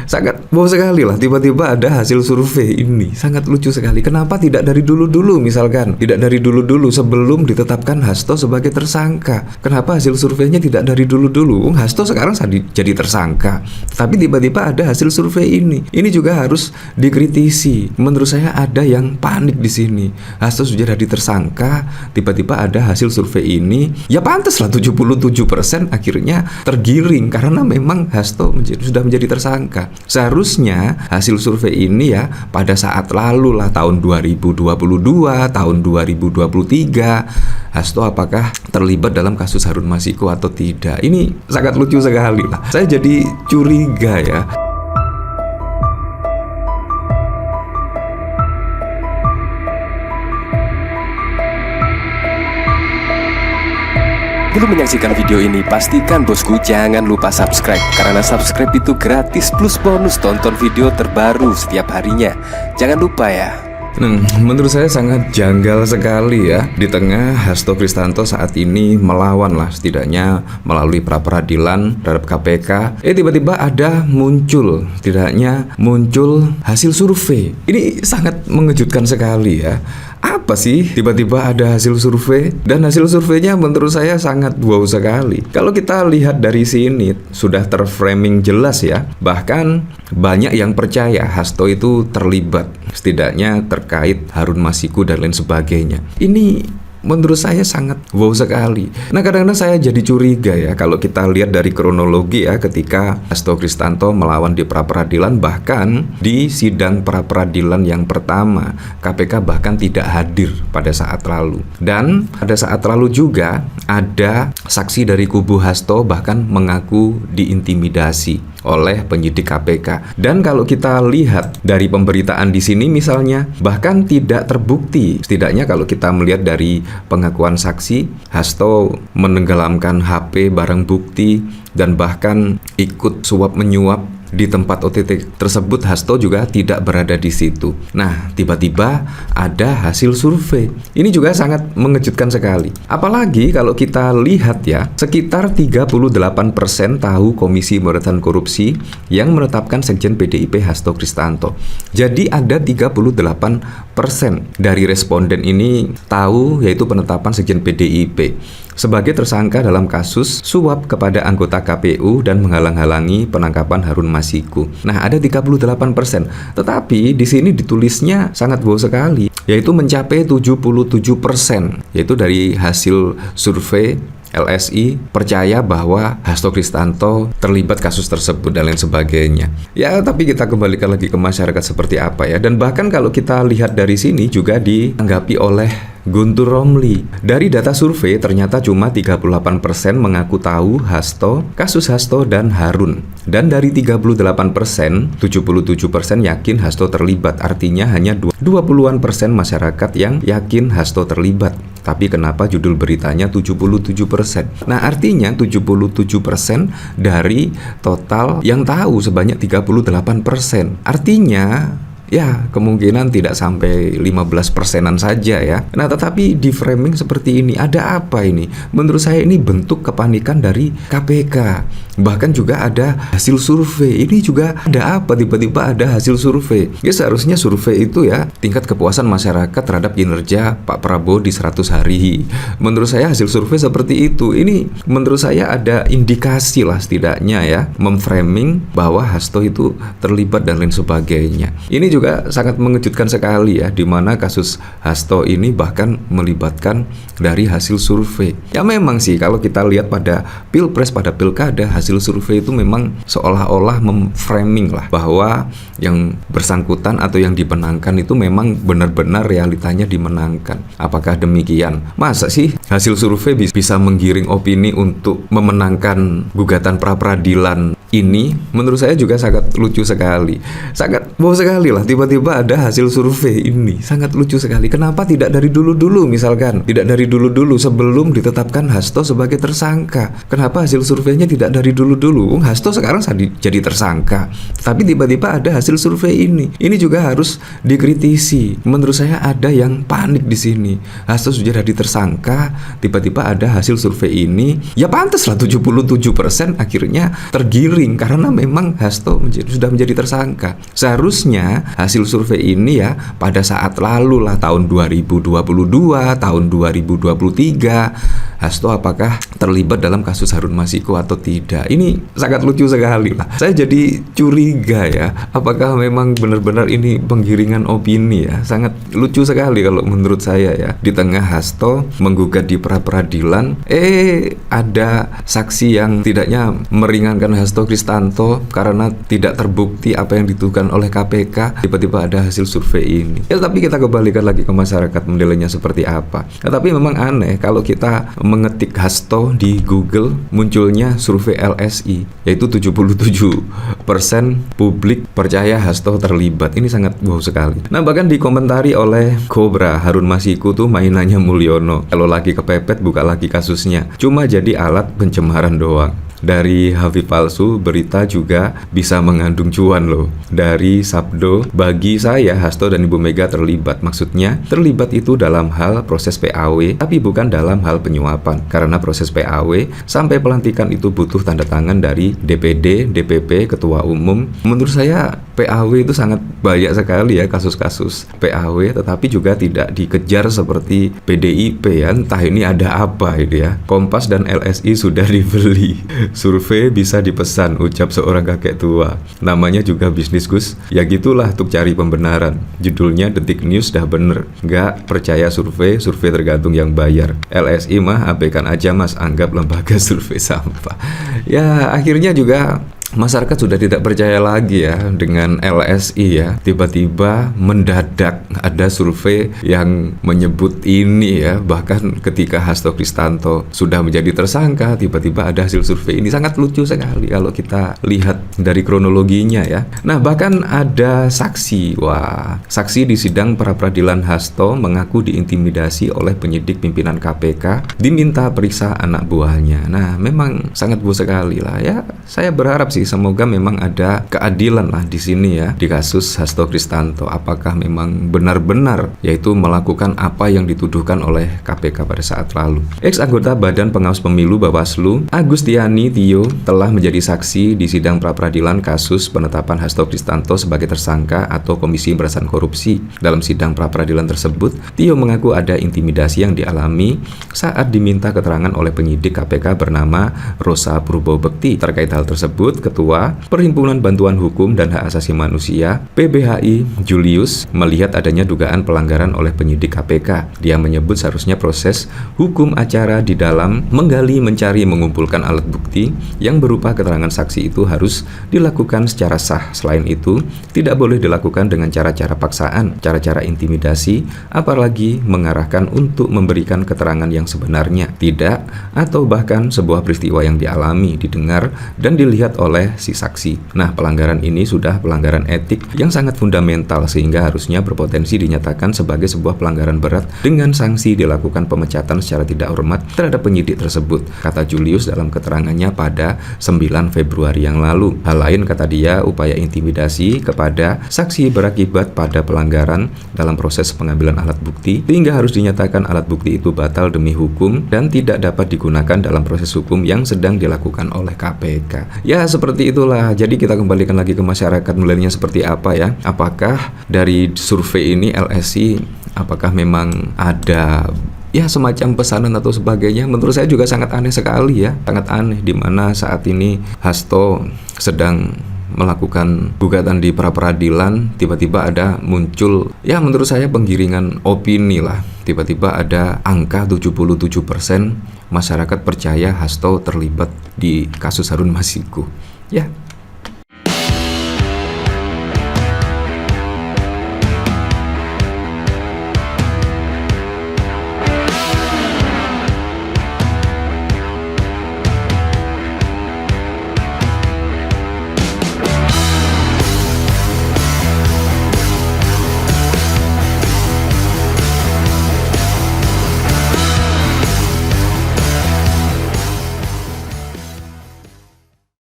sangat wow sekali lah. Tiba-tiba ada hasil survei ini, sangat lucu sekali. Kenapa tidak dari dulu-dulu, misalkan tidak dari dulu-dulu sebelum ditetapkan Hasto sebagai tersangka? Kenapa hasil surveinya tidak dari dulu-dulu? Hasto sekarang jadi tersangka, tapi tiba-tiba ada hasil survei ini. Ini juga harus dikritisi. Menurut saya ada yang panik di sini. Hasto sudah jadi tersangka, tiba-tiba ada hasil survei ini. Ya pantaslah 77% akhirnya tergiring karena memang Hasto sudah menjadi tersangka. Seharusnya hasil survei ini ya pada saat lalu lah, tahun 2022, tahun 2023, Hasto apakah terlibat dalam kasus Harun Masiku atau tidak. Ini sangat lucu sekali lah. Saya jadi curiga ya. Sebelum menyaksikan video ini, pastikan bosku jangan lupa subscribe, karena subscribe itu gratis plus bonus tonton video terbaru setiap harinya. Jangan lupa ya. Menurut saya sangat janggal sekali ya, di tengah Hasto Kristanto saat ini melawan lah, setidaknya melalui pra-peradilan terhadap KPK. Tiba-tiba ada muncul hasil survei. Ini sangat mengejutkan sekali ya. Apa sih tiba-tiba ada hasil survei? Dan hasil surveinya menurut saya sangat wow sekali. Kalau kita lihat dari sini sudah terframing jelas ya. Bahkan banyak yang percaya Hasto itu terlibat, setidaknya terkait Harun Masiku dan lain sebagainya. Ini menurut saya sangat wow sekali. Nah, kadang-kadang saya jadi curiga ya kalau kita lihat dari kronologi ya, ketika Hasto Kristanto melawan di pra-peradilan, bahkan di sidang pra-peradilan yang pertama KPK bahkan tidak hadir pada saat lalu. Dan pada saat lalu juga ada saksi dari kubu Hasto bahkan mengaku diintimidasi oleh penyidik KPK. Dan kalau kita lihat dari pemberitaan di sini misalnya, bahkan tidak terbukti. Setidaknya kalau kita melihat dari pengakuan saksi, Hasto menenggelamkan HP barang bukti dan bahkan ikut suap menyuap di tempat OTT tersebut. Hasto juga tidak berada di situ. Nah, tiba-tiba ada hasil survei. Ini juga sangat mengejutkan sekali. Apalagi kalau kita lihat ya, sekitar 38% tahu Komisi Pemberantasan Korupsi yang menetapkan Sekjen PDIP Hasto Kristanto. Jadi ada 38% dari responden ini tahu yaitu penetapan Sekjen PDIP sebagai tersangka dalam kasus suap kepada anggota KPU dan menghalang-halangi penangkapan Harun Masiku. Nah, ada 38%. Tetapi di sini ditulisnya sangat wow sekali, yaitu mencapai 77%, yaitu dari hasil survei LSI percaya bahwa Hasto Kristanto terlibat kasus tersebut dan lain sebagainya. Ya, tapi kita kembalikan lagi ke masyarakat seperti apa ya. Dan bahkan kalau kita lihat dari sini juga ditanggapi oleh Guntur Romli. Dari data survei ternyata cuma 38% mengaku tahu kasus Hasto dan Harun. Dan dari 38%, 77% yakin Hasto terlibat. Artinya hanya 20-an% masyarakat yang yakin Hasto terlibat. Tapi kenapa judul beritanya 77%? Nah, artinya 77% dari total yang tahu sebanyak 38%. Artinya ya kemungkinan tidak sampai 15%-an saja ya. Nah, tetapi di framing seperti ini, ada apa ini? Menurut saya ini bentuk kepanikan dari KPK. Bahkan juga ada hasil survei. Ini juga ada apa? Tiba-tiba ada hasil survei. Ya, seharusnya survei itu ya tingkat kepuasan masyarakat terhadap kinerja Pak Prabowo di 100 hari. Menurut saya hasil survei seperti itu. Ini menurut saya ada indikasi lah setidaknya ya, memframing bahwa Hasto itu terlibat dan lain sebagainya. Ini juga sangat mengejutkan sekali ya, di mana kasus Hasto ini bahkan melibatkan dari hasil survei. Ya memang sih kalau kita lihat pada Pilpres, pada Pilkada, hasil survei itu memang seolah-olah memframing lah bahwa yang bersangkutan atau yang dimenangkan itu memang benar-benar realitanya dimenangkan. Apakah demikian? Masa sih hasil survei bisa menggiring opini untuk memenangkan gugatan pra-peradilan ini? Menurut saya juga sangat lucu sekali. Sangat wow sekali lah, tiba-tiba ada hasil survei ini. Sangat lucu sekali. Kenapa tidak dari dulu-dulu, misalkan tidak dari dulu-dulu sebelum ditetapkan Hasto sebagai tersangka? Kenapa hasil surveinya tidak dari dulu-dulu? Hasto sekarang jadi tersangka, tapi tiba-tiba ada hasil survei ini. Ini juga harus dikritisi. Menurut saya ada yang panik di sini. Hasto sudah jadi tersangka, tiba-tiba ada hasil survei ini, ya pantaslah 77% akhirnya tergiring karena memang Hasto sudah menjadi tersangka. Seharusnya hasil survei ini ya pada saat lalu lah, tahun 2022, tahun 2023, Hasto apakah terlibat dalam kasus Harun Masiku atau tidak. Ini sangat lucu sekali lah. Saya jadi curiga ya, apakah memang benar-benar ini penggiringan opini ya. Sangat lucu sekali kalau menurut saya ya. Di tengah Hasto menggugat di pra-peradilan, ada saksi yang tidaknya meringankan Hasto Kristanto karena tidak terbukti apa yang dituduhkan oleh KPK, tiba-tiba ada hasil survei ini. Ya tapi kita kembalikan lagi ke masyarakat menilainya seperti apa. Ya, tapi memang aneh kalau kita mengetik Hasto di Google, munculnya survei LSI, yaitu 77% publik percaya Hasto terlibat. Ini sangat wow sekali. Nah bahkan dikomentari oleh Cobra, Harun Masiku tuh mainannya Mulyono. Kalau lagi kepepet buka lagi kasusnya. Cuma jadi alat pencemaran doang. Dari Habib palsu, berita juga bisa mengandung cuan loh. Dari Sabdo, bagi saya Hasto dan Ibu Mega terlibat. Maksudnya terlibat itu dalam hal proses PAW, tapi bukan dalam hal penyuapan. Karena proses PAW sampai pelantikan itu butuh tanda tangan dari DPD, DPP, Ketua Umum. Menurut saya PAW itu sangat banyak sekali ya kasus-kasus PAW, tetapi juga tidak dikejar seperti PDIP ya. Entah ini ada apa ini ya. Kompas dan LSI sudah dibeli. Survei bisa dipesan, ucap seorang kakek tua. Namanya juga bisnis Gus. Ya gitulah untuk cari pembenaran. Judulnya Detik News dah bener. Nggak percaya survei, survei tergantung yang bayar. LSI mah abaikan aja mas, anggap lembaga survei sampah. Ya akhirnya juga masyarakat sudah tidak percaya lagi ya dengan LSI ya. Tiba-tiba mendadak ada survei yang menyebut ini ya. Bahkan ketika Hasto Kristanto sudah menjadi tersangka, tiba-tiba ada hasil survei ini. Sangat lucu sekali kalau kita lihat dari kronologinya ya. Nah bahkan ada saksi. Wah, saksi di sidang pra-peradilan Hasto mengaku diintimidasi oleh penyidik pimpinan KPK, diminta periksa anak buahnya. Nah memang sangat buruk sekali lah ya. Saya berharap sih semoga memang ada keadilan lah di sini ya, di kasus Hasto Kristanto. Apakah memang benar-benar yaitu melakukan apa yang dituduhkan oleh KPK pada saat lalu. Ex anggota Badan Pengawas Pemilu Bawaslu Agustiani Tio telah menjadi saksi di sidang pra-peradilan kasus penetapan Hasto Kristanto sebagai tersangka atau Komisi Pemberantasan Korupsi. Dalam sidang pra-peradilan tersebut, Tio mengaku ada intimidasi yang dialami saat diminta keterangan oleh penyidik KPK bernama Rosa Purbobekti. Terkait hal tersebut, Ketua Perhimpunan Bantuan Hukum dan Hak Asasi Manusia PBHI Julius melihat adanya dugaan pelanggaran oleh penyidik KPK. Dia menyebut seharusnya proses hukum acara di dalam menggali, mencari, mengumpulkan alat bukti yang berupa keterangan saksi itu harus dilakukan secara sah. Selain itu, tidak boleh dilakukan dengan cara-cara paksaan, cara-cara intimidasi, apalagi mengarahkan untuk memberikan keterangan yang sebenarnya, tidak, atau bahkan sebuah peristiwa yang dialami, didengar, dan dilihat oleh si saksi. Nah, pelanggaran ini sudah pelanggaran etik yang sangat fundamental sehingga harusnya berpotensi dinyatakan sebagai sebuah pelanggaran berat dengan sanksi dilakukan pemecatan secara tidak hormat terhadap penyidik tersebut, kata Julius dalam keterangannya pada 9 Februari yang lalu. Hal lain, kata dia, upaya intimidasi kepada saksi berakibat pada pelanggaran dalam proses pengambilan alat bukti sehingga harus dinyatakan alat bukti itu batal demi hukum dan tidak dapat digunakan dalam proses hukum yang sedang dilakukan oleh KPK. Ya seperti itulah. Jadi kita kembalikan lagi ke masyarakat menilainya seperti apa ya. Apakah dari survei ini LSI apakah memang ada ya semacam pesanan atau sebagainya? Menurut saya juga sangat aneh sekali ya. Sangat aneh di mana saat ini Hasto sedang melakukan gugatan di pra-peradilan, tiba-tiba ada muncul ya menurut saya penggiringan opini lah. Tiba-tiba ada angka 77% masyarakat percaya Hasto terlibat di kasus Harun Masiku. Ya,